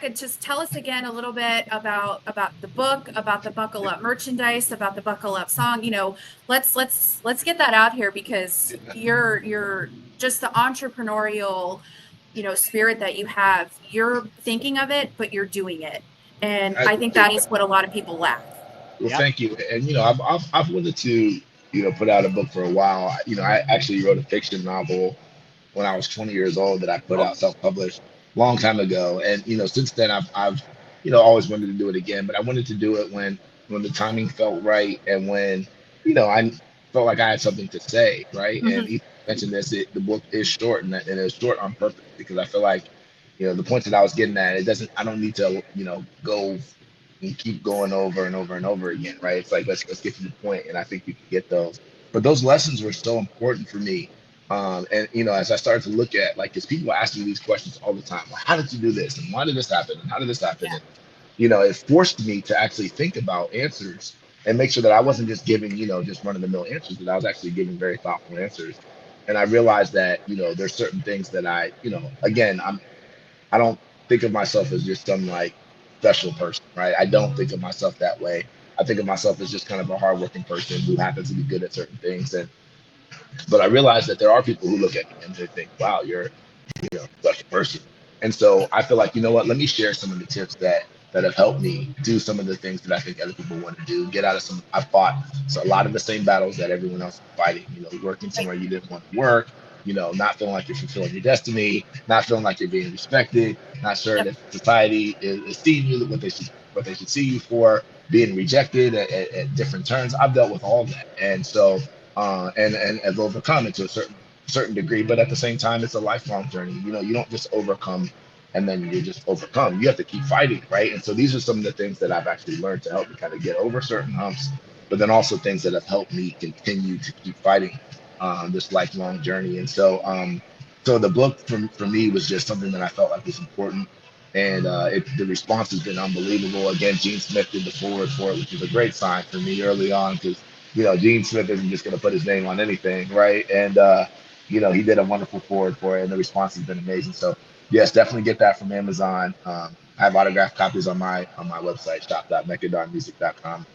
Could just tell us again a little bit about the book, about the Buckle Up merchandise, about the Buckle Up song. Let's get that out here because you're just the entrepreneurial, spirit that you have. You're thinking of it, but you're doing it, and I I think appreciate that is that. what a lot of people lack. Well, Yep. thank you. And I've wanted to put out a book for a while. I actually wrote a fiction novel when I was 20 years old that I put Oh, out self-published long time ago. And since then I've always wanted to do it again, but I wanted to do it when the timing felt right and when I felt like I had something to say, right? And Mhm. Ethan mentioned this, the book is short and it's short on purpose because I feel like the points that I was getting at, I don't need to go and keep going over and over and over again, right? It's like let's get to the point, and I think you can get those. But those lessons were so important for me. And as I started to look at, like, because people ask me these questions all the time, well, how did you do this, and why did this happen, and how did this happen, Yeah. and it forced me to actually think about answers and make sure that I wasn't just giving just run of the mill answers, that I was actually giving very thoughtful answers. And I realized that there's certain things that again, I don't think of myself as just some like special person, right? I don't think of myself that way. I think of myself as just kind of a hardworking person who happens to be good at certain things. And but I realize that there are people who look at me and they think, "Wow, you're a special person." And so I feel like, what? Let me share some of the tips that have helped me do some of the things that I think other people want to do. Get out of some. I fought so a lot of the same battles that everyone else is fighting. Working Right. somewhere you didn't want to work. Not feeling like you're fulfilling your destiny. Not feeling like you're being respected. Not sure Yep. that society is seeing you what they should see you for. Being rejected at different turns. I've dealt with all that, and so and have overcome it to a certain degree, but at the same time it's a lifelong journey. You don't just overcome and then you just overcome. You have to keep fighting, right? And so these are some of the things that I've actually learned to help me kind of get over certain humps, but then also things that have helped me continue to keep fighting this lifelong journey. And so the book for me was just something that I felt like was important. And the response has been unbelievable. Again, Gene Smith did the forward for it, which was a great sign for me early on because Gene Smith isn't just going to put his name on anything, right? And he did a wonderful forward for it, and the response has been amazing. So yes, definitely get that from Amazon. I have autographed copies on my website, shop.mekkadonmusic.com.